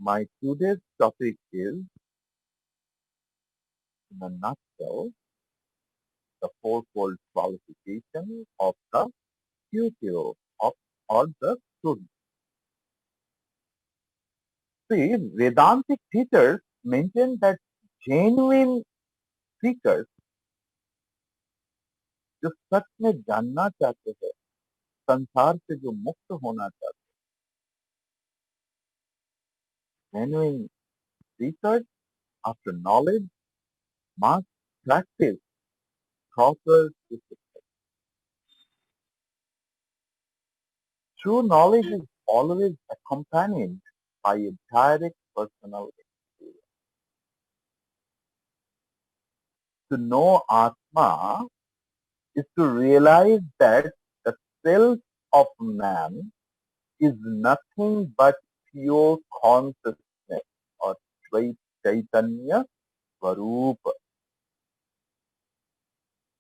My today's topic is, in a nutshell, the fourfold qualification of the pupil of or the student. See, Vedantic teachers maintain that genuine seekers जो सच में जानना चाहते हैं, संसार से जो मुक्त होना चाहते हैं, genuine seekers after knowledge must practice proper discipline. True knowledge is always accompanied by a direct personal experience. To know Atma is to realize that the self of man is nothing but pure consciousness or Chaitanya Swarupa.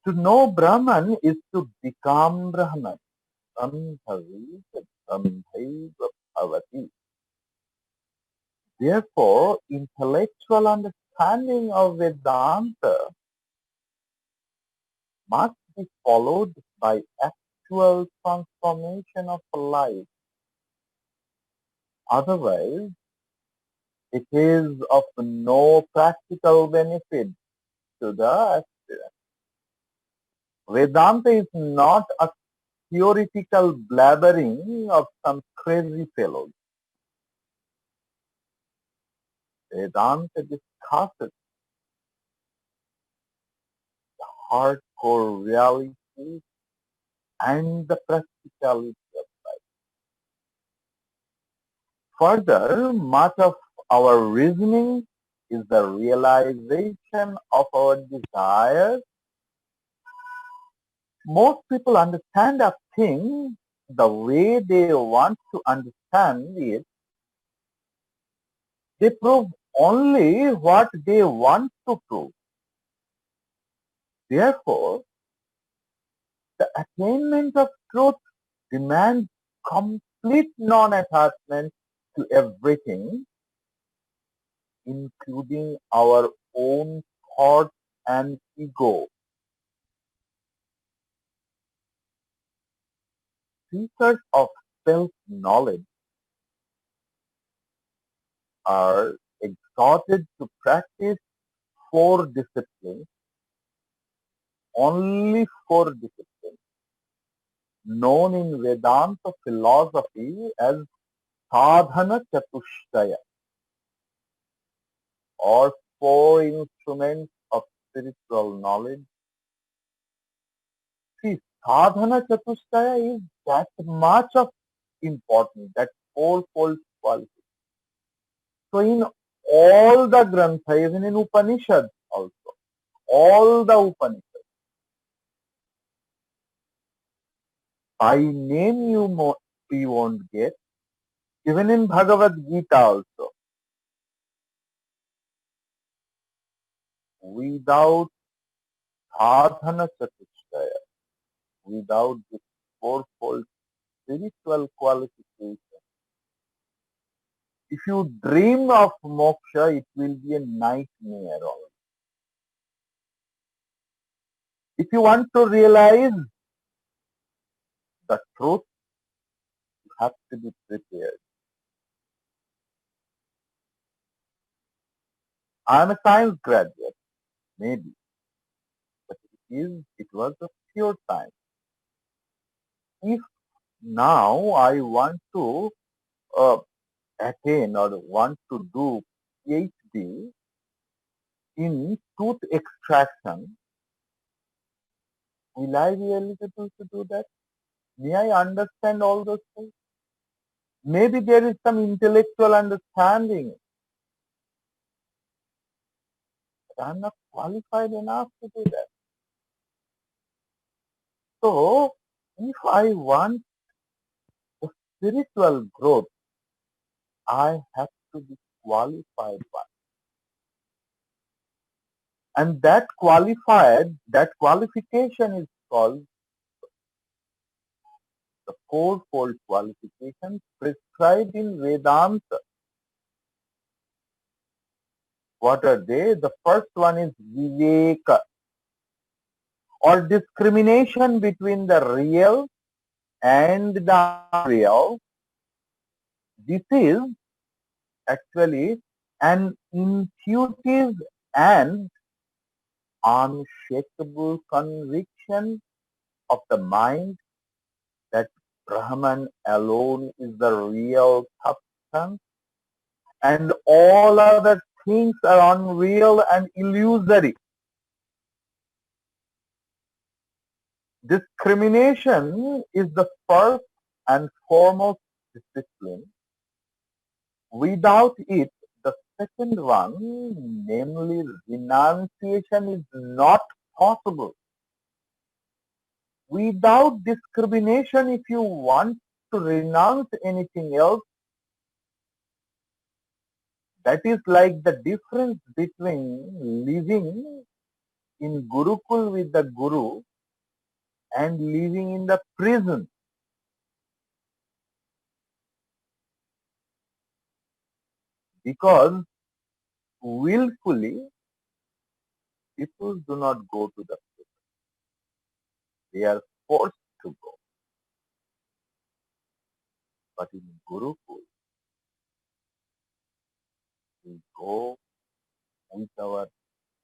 To know Brahman is to become Brahman. Sambhavi Sambhaiva Bhavati. Therefore, intellectual understanding of Vedanta must be followed by actual transformation of life. Otherwise, it is of no practical benefit to the aspirant. Vedanta is not a theoretical blabbering of some crazy fellows. Vedanta discusses hardcore reality and the practicality of life. Further, much of our reasoning is the realization of our desires. Most people understand a thing the way they want to understand it. They prove only what they want to prove. Therefore, the attainment of truth demands complete non-attachment to everything, including our own thoughts and ego. Seekers of self-knowledge are exhorted to practice four disciplines, only four disciplines, known in Vedanta philosophy as sadhana chatushtaya, or four instruments of spiritual knowledge. See, sadhana chatushtaya is that much of important, that fourfold quality. So in all the Grantha, even in Upanishads also, all the Upanishads, by name you won't get, even in Bhagavad Gita also, without sadhana chatushtaya, without this fourfold spiritual qualification, if you dream of moksha, it will be a nightmare already. If you want to realize the truth, you have to be prepared. I am a science graduate, maybe, but it was a pure science. If now I want to attain or want to do PhD in tooth extraction, will I be eligible to do that? May I understand all those things? Maybe there is some intellectual understanding, but I am not qualified enough to do that. So, if I want the spiritual growth, I have to be qualified one. And that qualification is called the fourfold qualification prescribed in Vedanta. What are they? The first one is Viveka, or discrimination between the real and the unreal. This is actually an intuitive and unshakable conviction of the mind that Brahman alone is the real substance and all other things are unreal and illusory. Discrimination is the first and foremost discipline. Without it, the second one, namely renunciation, is not possible. Without discrimination, if you want to renounce anything else, that is like the difference between living in Gurukul with the Guru and living in the prison. Because willfully, people do not go to the prison. They are forced to go. But in Gurukul, we go with our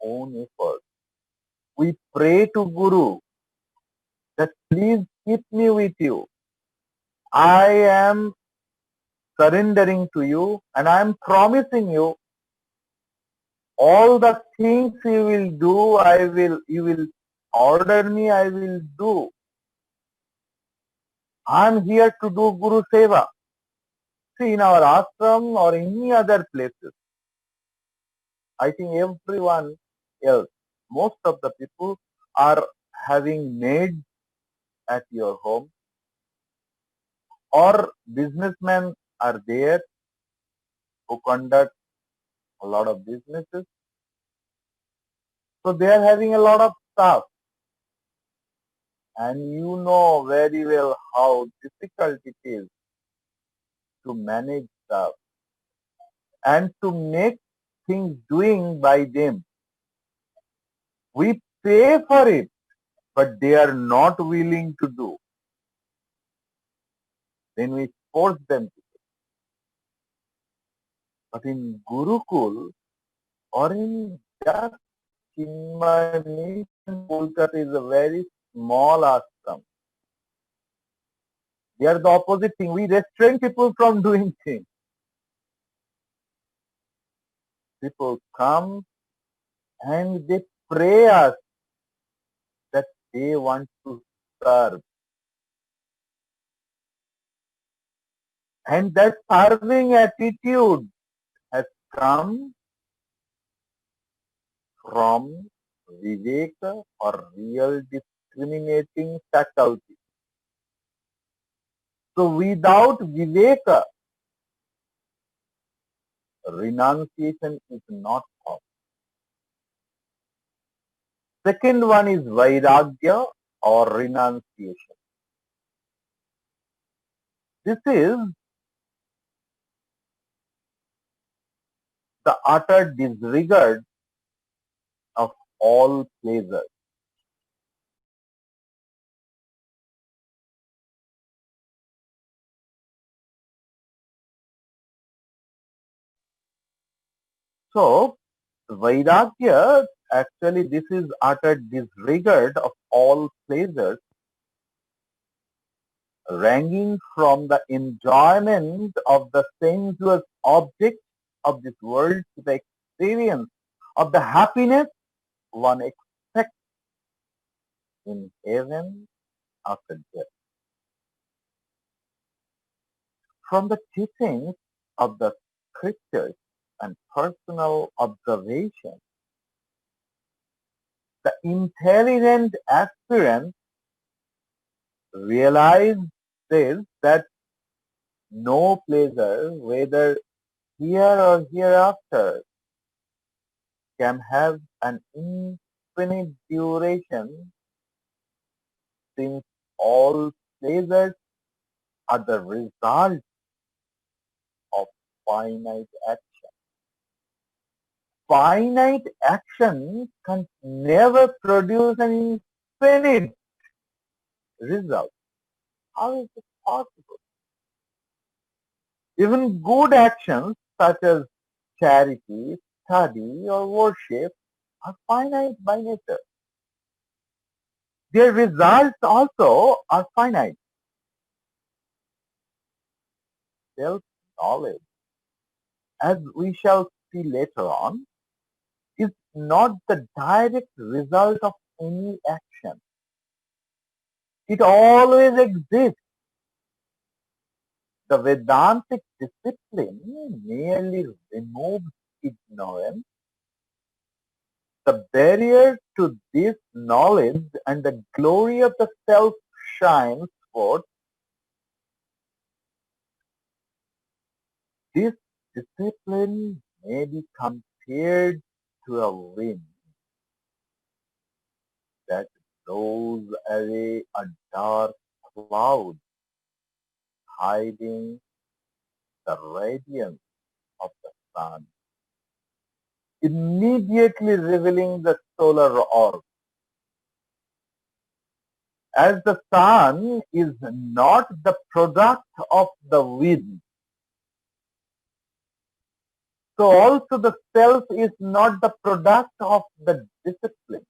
own effort. We pray to Guru that please keep me with you. I am surrendering to you and I am promising you all the things you will do, you will order me, I will do. I am here to do Guru Seva. See, in our ashram or any other places, I think everyone else, most of the people are having maids at your home, or businessmen are there who conduct a lot of businesses. So they are having a lot of staff, and you know very well how difficult it is to manage staff and to make things doing by them. We pay for it, but they are not willing to do. Then we force them to. But in Gurukul or in just Chinmay Mission, Kolkata is a very small ashram. We are the opposite thing. We restrain people from doing things. People come and they pray us that they want to serve. And that serving attitude has come from Viveka or real discriminating faculty. So without Viveka, renunciation is not possible. Second one is Vairagya or renunciation. This is the utter disregard of all pleasures. So Vairagya, actually this is utter disregard of all pleasures, ranging from the enjoyment of the sensuous objects of this world to the experience of the happiness one expects in heaven after death. From the teachings of the scriptures and personal observation, the intelligent aspirant realizes that no pleasure, whether here or hereafter, can have an infinite duration, since all pleasures are the result of finite action. finite action can never produce an infinite result. How is it possible? Even good actions such as charity, study, or worship are finite by nature. Their results also are finite. Self-knowledge, as we shall see later on, is not the direct result of any action. It always exists. The Vedantic discipline merely removes ignorance. The barrier to this knowledge and the glory of the self shines forth. This discipline may be compared to a wind that blows away a dark cloud, hiding the radiance of the sun, immediately revealing the solar orb. As the sun is not the product of the wind, so also the self is not the product of the discipline.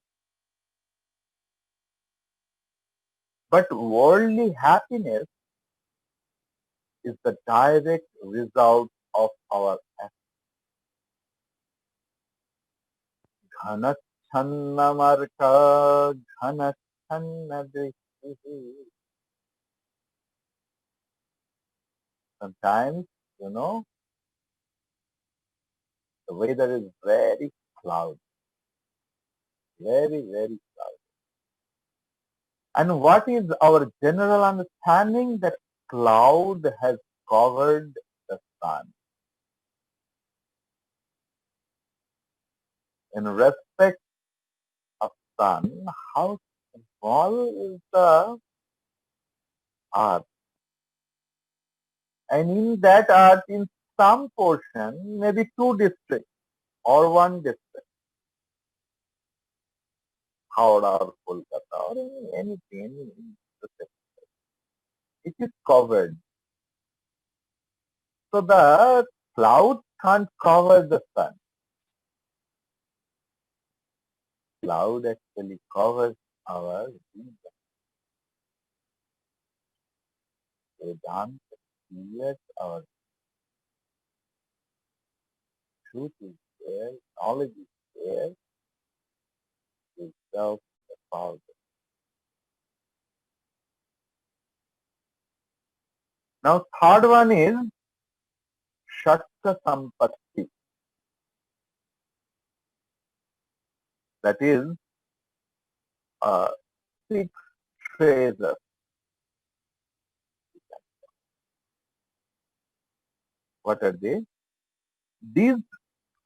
But worldly happiness is the direct result of our action. Dhanachannamarka, dhanachannadrishtihi. Sometimes, you know, the weather is very cloudy, very, very cloudy. And what is our general understanding? That cloud has covered the sun. In respect of sun, how small is the earth? And in that earth, in some portion, maybe two districts or one district, Howrah or Kolkata or anything, it is covered. So the cloud can't cover the sun. Cloud actually covers our vision. Vedanta clears our truth is there, knowledge is there, itself the power. Now third one is Shatka Sampatti. That is six treasures. What are they? These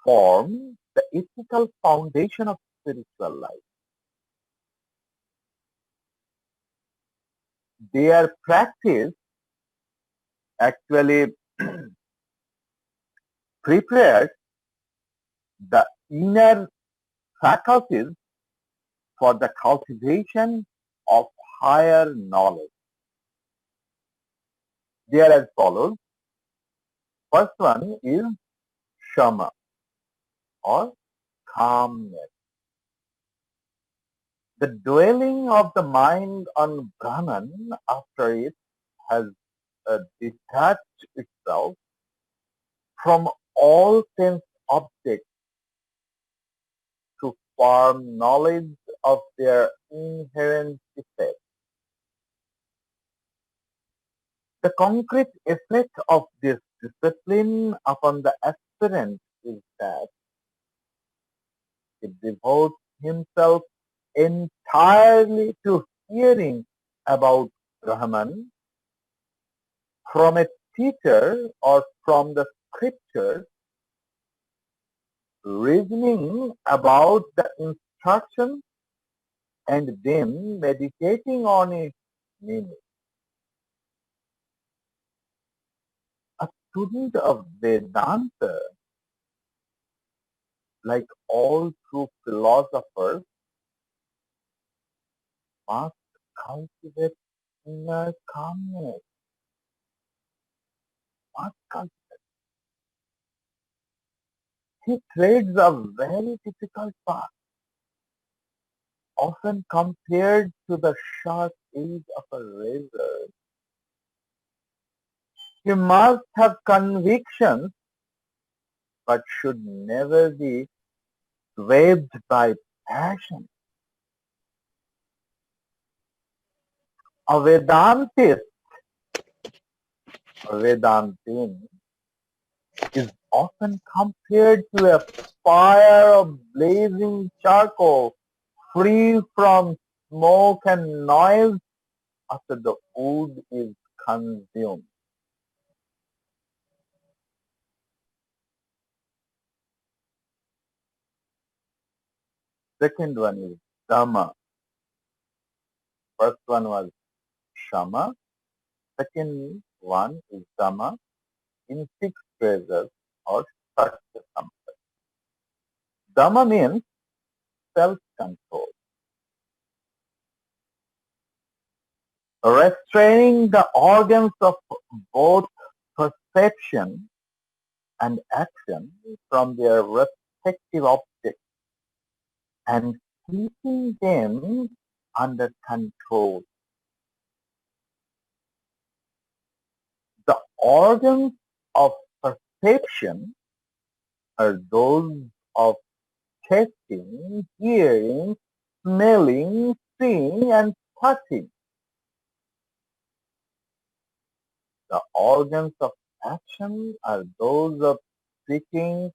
form the ethical foundation of spiritual life. Their practice actually prepares the inner faculties for the cultivation of higher knowledge. They are as follows. First one is Shama or calmness. The dwelling of the mind on Brahman after it has detached itself from all sense objects to form knowledge of their inherent effect. The concrete effect of this discipline upon the aspirant is that he devotes himself entirely to hearing about Brahman from a teacher or from the scriptures, reasoning about the instruction and then meditating on its meaning. A student of Vedanta like all true philosophers, must cultivate inner calmness. Must cultivate. He treads a very difficult path, often compared to the sharp edge of a razor. He must have convictions, but should never be swayed by passion. A Vedantist, a Vedantin, is often compared to a fire of blazing charcoal, free from smoke and noise after the wood is consumed. Second one is Dhamma. First one was Shama. Second one is Dhamma in six phrases or Satyasam. Dhamma means self-control, restraining the organs of both perception and action from their respective objects and keeping them under control. The organs of perception are those of tasting, hearing, smelling, seeing, and touching. The organs of action are those of speaking,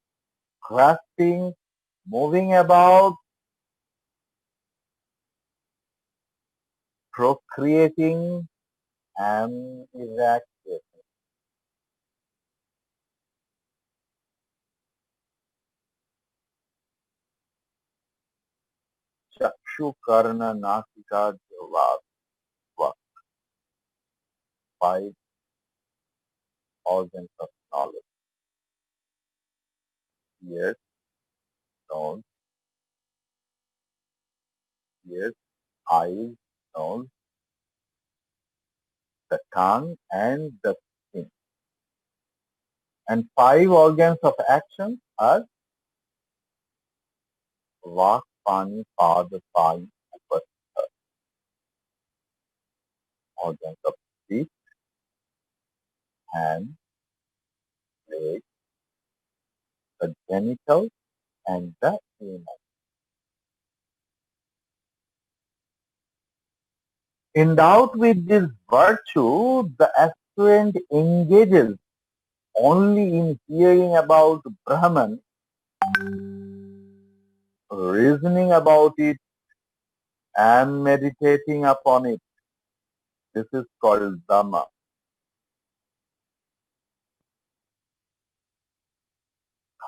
grasping, moving about, procreating, and evacuating. Chakshu, Karna, Nasika, Java, five organs of knowledge. Ears, nose, ears, eyes, nose, the tongue, and the skin. And five organs of action are Vak, Pani, Pada, Pai, Upastha. Organs of speech, hand, leg, the genitals, and the anus. Endowed with this virtue, the aspirant engages only in hearing about Brahman, reasoning about it, and meditating upon it. This is called Dhamma.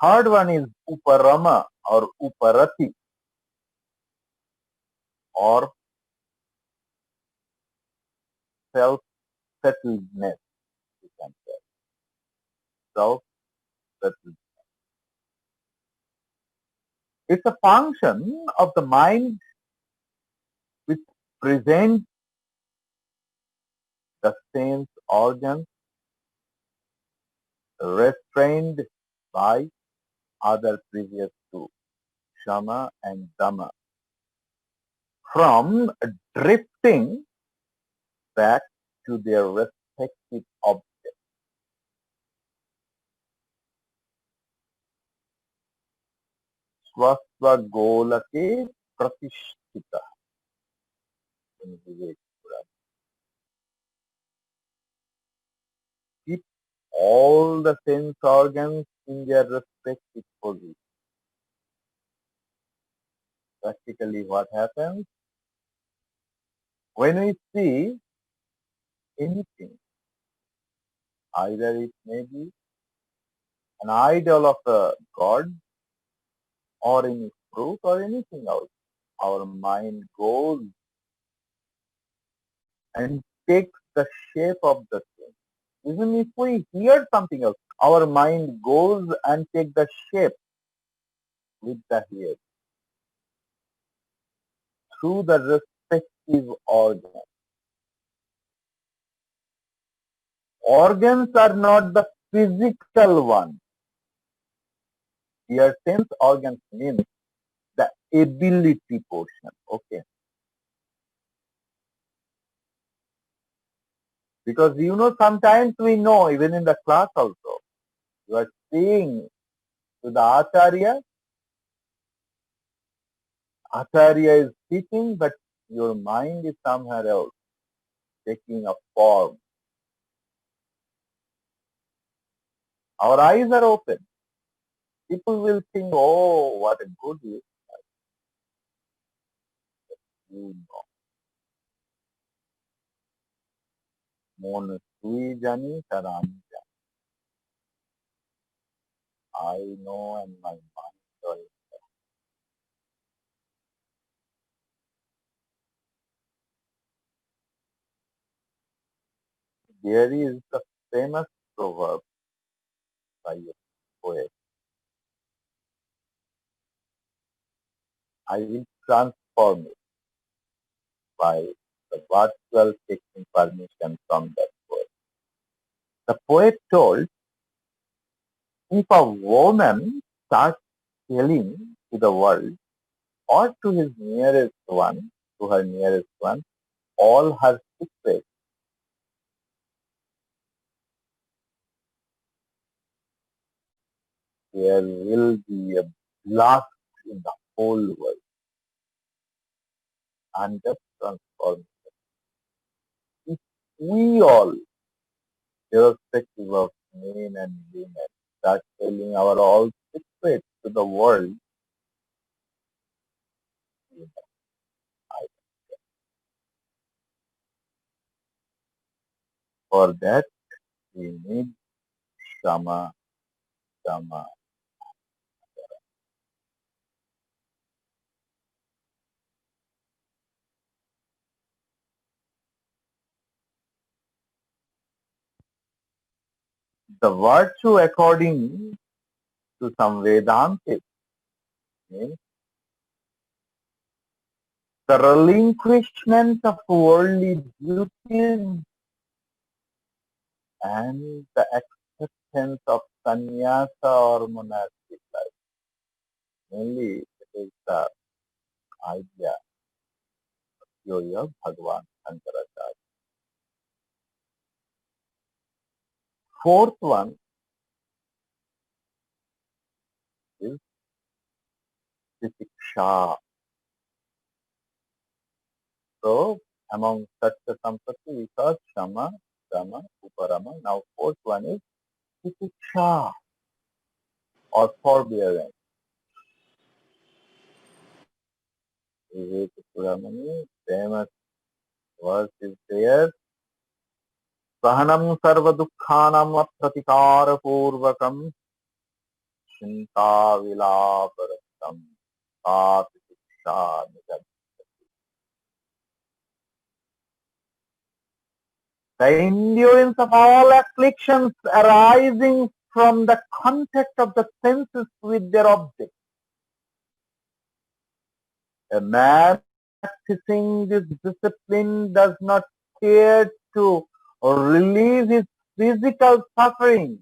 Third one is Uparama or Uparati or self-settledness. You can say self-settled. It's a function of the mind which presents the sense organs restrained by other previous two, Shama and Dhamma, from drifting back to their respective objects. Swasva Golake Pratishtita in Vivek Purana. Keep all the sense organs in their respective position. Practically what happens when we see anything, either it may be an idol of a god or any fruit or anything else, our mind goes and takes the shape of the thing. Even if we hear something else, our mind goes and takes the shape. with the head through the respective organs. Organs are not the physical one. Here sense organs means the ability portion. Okay. Because sometimes we know, even in the class also, you are seeing to the Acharya is teaching, but your mind is somewhere else, taking a form. Our eyes are open. People will think, oh, what a good you know. Mon sui jani tarani jani. I know and my mind is. There is the famous proverb by a poet. I will transform it by the virtual taking permission from that poet. The poet told, if a woman starts telling to the world or to her nearest one, all her secrets, there will be a blast in the whole world and just transform. If we all, irrespective of men and women, start telling our all secrets to the world, for that we need Shama, Shama. The virtue, according to some Vedantists, means the relinquishment of worldly duties and the acceptance of sannyasa or monastic life. Mainly, it is the idea theory of Bhagavan Shankaracharya. Fourth one is Titiksha. So, among Satya Sampatti, we saw Shama, Dama, Uparama. Now, fourth one is Titiksha or forbearance. Vivek Puramani, famous verse is there. Sahanam sarva dukkhanam apratikara purvakam chinta vilaparasam tatiksha. The endurance of all afflictions arising from the contact of the senses with their object. A man practicing this discipline does not care to relieve his physical suffering,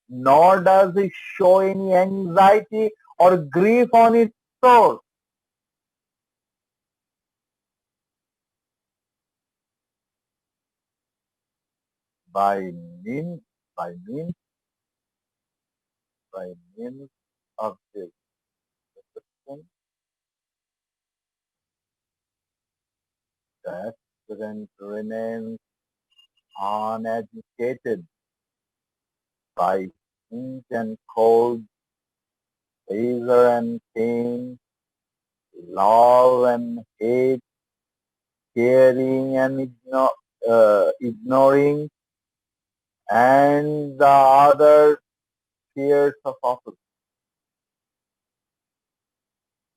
nor does he show any anxiety or grief on its source. By means, by means, by means of this discipline, the aspirant remains unagitated by heat and cold, pleasure and pain, love and hate, caring and ignoring, and the other fears of opposite.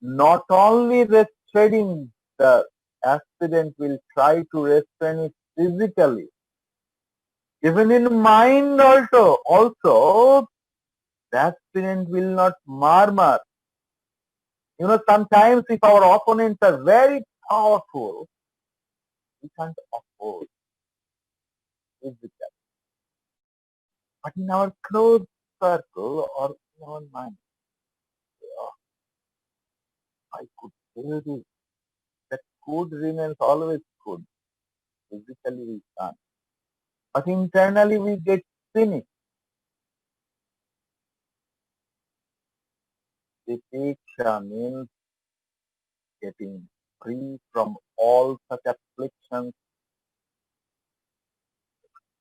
Not only restraining, the aspirant will try to restrain it physically. Even in mind also the aspirant will not murmur, Sometimes if our opponents are very powerful, we can't afford it with that. But in our close circle or in our mind, oh, I could tell this, that good remains always good. Physically we can't. But internally we get cynic. Diksha means getting free from all such afflictions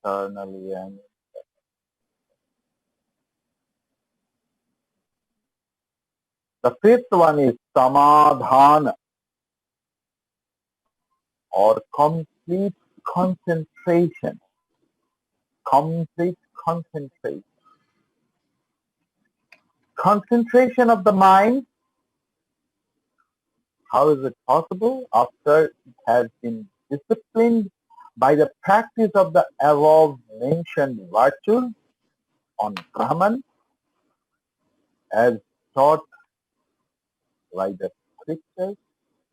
externally and the fifth one is samadhana or complete concentration. Complete concentration. Concentration of the mind. How is it possible? After it has been disciplined by the practice of the above mentioned virtues on Brahman as taught by the scriptures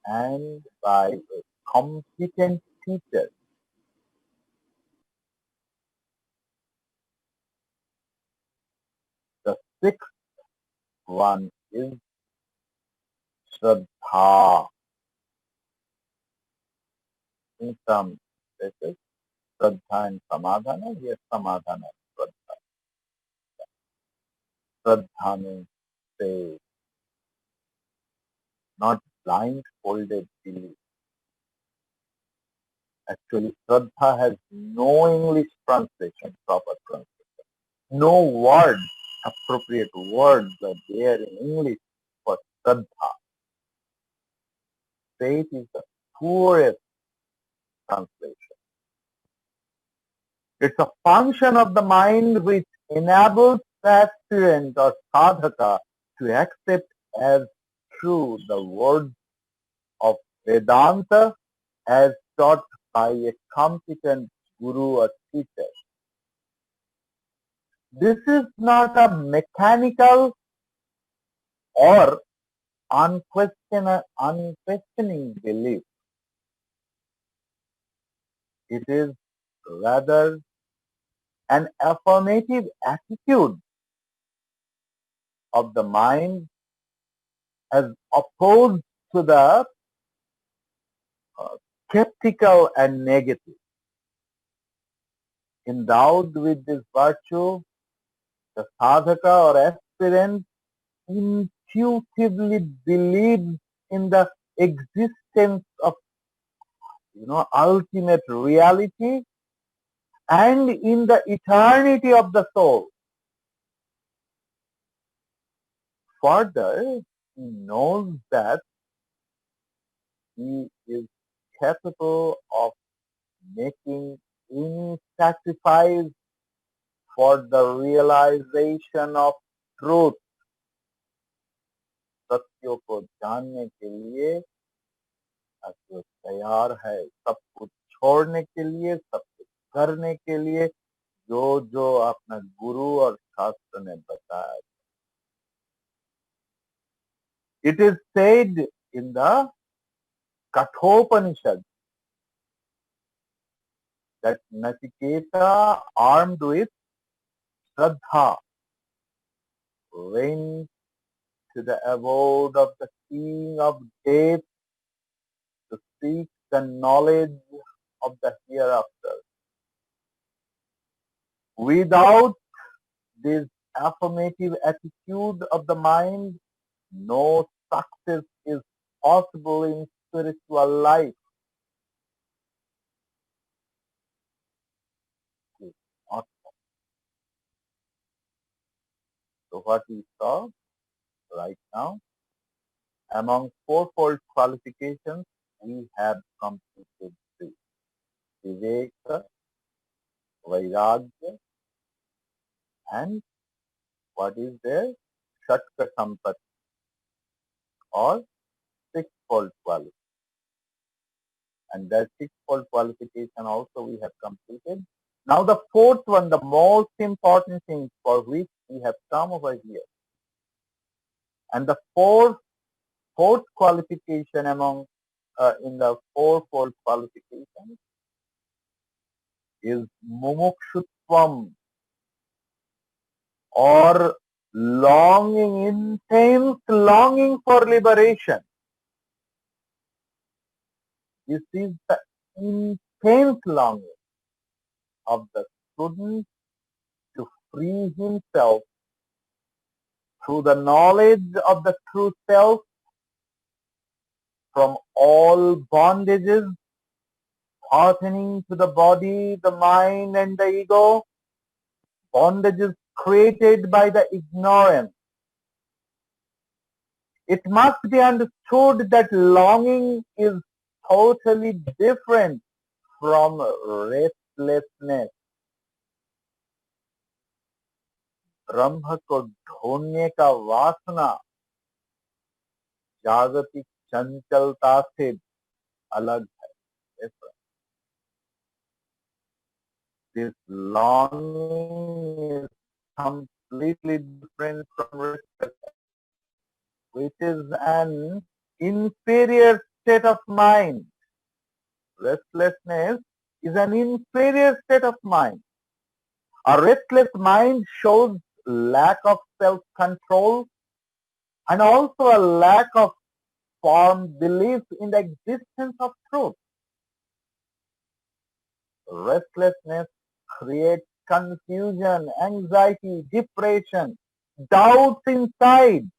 and by a competent teacher. The sixth one is Shraddha. In some places, Shraddha and Samadhana, yes, Samadhana and Shraddha. Shraddha means faith, not blindfolded belief. Actually, Shraddha has no English translation, proper translation. No words, appropriate words are there in English for Shraddha. Faith is the poorest translation. It's a function of the mind which enables the aspirant or sadhaka to accept as true the words of Vedanta as taught by a competent guru or teacher. This is not a mechanical or unquestioning belief. It is rather an affirmative attitude of the mind as opposed to the skeptical and negative. Endowed with this virtue, the sadhaka or aspirant intuitively believes in the existence of ultimate reality and in the eternity of the soul. Further, he knows that he is capable of making any sacrifice for the realization of truth. सत्य को जानने के लिए जो तैयार है, सब कुछ छोड़ने के लिए, सब कुछ करने के लिए जो जो अपना गुरु और शास्त्र ने बताया. It is said in the Kathopanishad that Nachiketa, armed with Shraddha, went to the abode of the king of death to seek the knowledge of the hereafter. Without this affirmative attitude of the mind, no success is possible in spiritual life. Not so what we saw right now, among fourfold qualifications, we have completed three. Viveka, Vairagya, and what is there? Shatka Sampat or sixfold qualification. And that sixfold qualification also we have completed. Now the fourth one, the most important thing for which we have come over here. And the fourth fourth qualification among in the fourfold qualification is mumukshutvam, or longing, intense longing for liberation. This is the intense longing of the student to free himself through the knowledge of the true self from all bondages pertaining to the body, the mind and the ego, bondages created by the ignorance. It must be understood that longing is totally different from restlessness. ब्रह्म को ढूंढने का वासना जागतिक चंचलता से अलग है. This longing is completely different from restlessness, which is an inferior state of mind. Restlessness is an inferior state of mind. A restless mind shows lack of self-control and also a lack of firm belief in the existence of truth. Restlessness creates confusion, anxiety, depression, doubts inside.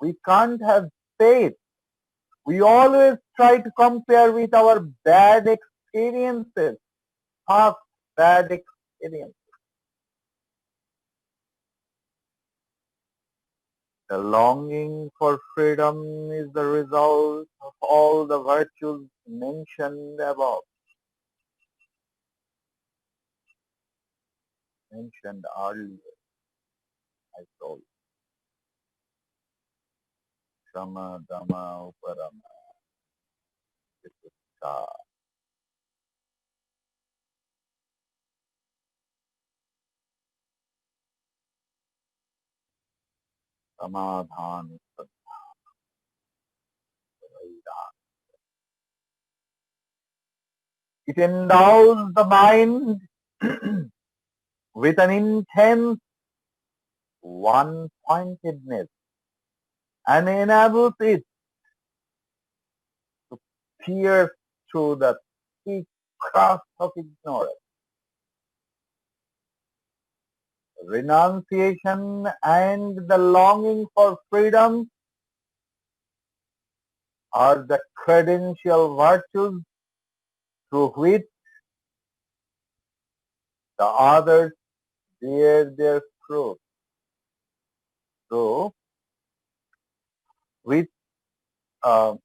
We can't have faith. We always try to compare with our bad experiences, past bad experiences. The longing for freedom is the result of all the virtues mentioned above, mentioned earlier. I told Shama, Dama, Uparama, Vichitta. Samadhan, it endows the mind with an intense one-pointedness and enables it to pierce through the thick crust of ignorance. Renunciation and the longing for freedom are the credential virtues through which the others bear their fruit. So, with others,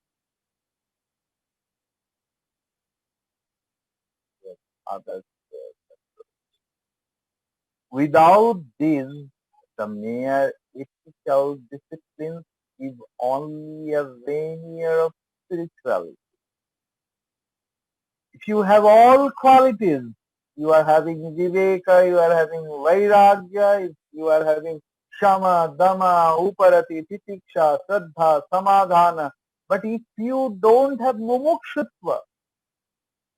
without these, the mere ethical disciplines is only a veneer of spirituality. If you have all qualities, you are having viveka, you are having vairagya, if you are having shama, dama, uparati, titiksha, shraddha, samadhana, but if you don't have mumukshutva,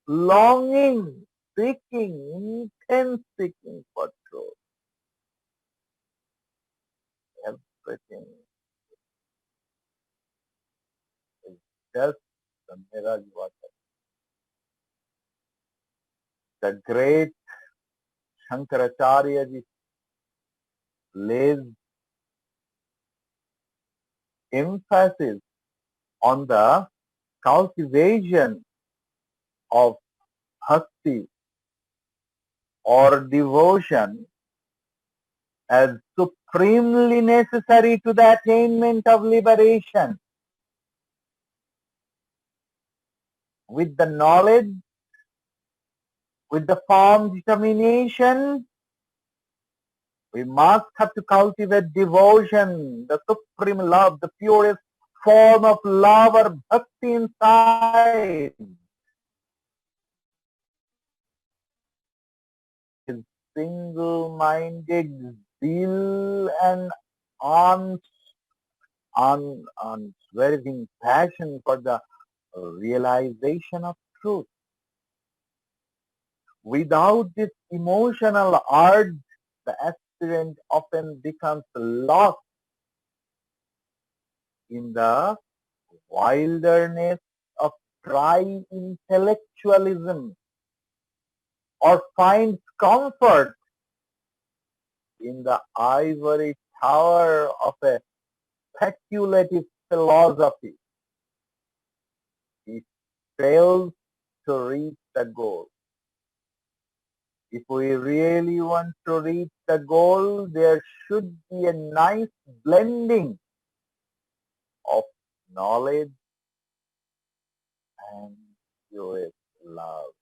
longing, seeking, intense seeking for truth, everything is just the mirage water. The great Shankaracharya ji lays emphasis on the cultivation of bhakti or devotion as supremely necessary to the attainment of liberation. With the knowledge, with the firm determination, we must have to cultivate devotion, the supreme love, the purest form of love or bhakti inside. Is single-minded zeal and unswerving passion for the realization of truth. Without this emotional urge, the aspirant often becomes lost in the wilderness of dry intellectualism or finds comfort in the ivory tower of a speculative philosophy. He fails to reach the goal. If we really want to reach the goal, there should be a nice blending of knowledge and pure love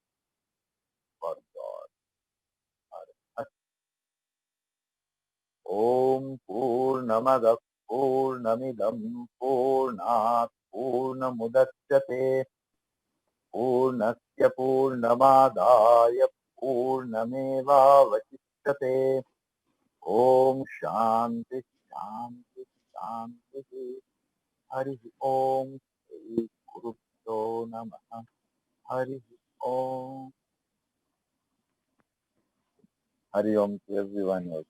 for God. Om Purnamada Purnamidam Purnat Purnamudachyate Purnasya Purnamadaya Purnamevavachyate Om Shanti Shanti Shanti Hari Om Shri Gurubhyo Namaha Hari Om Hari Om to everyone else.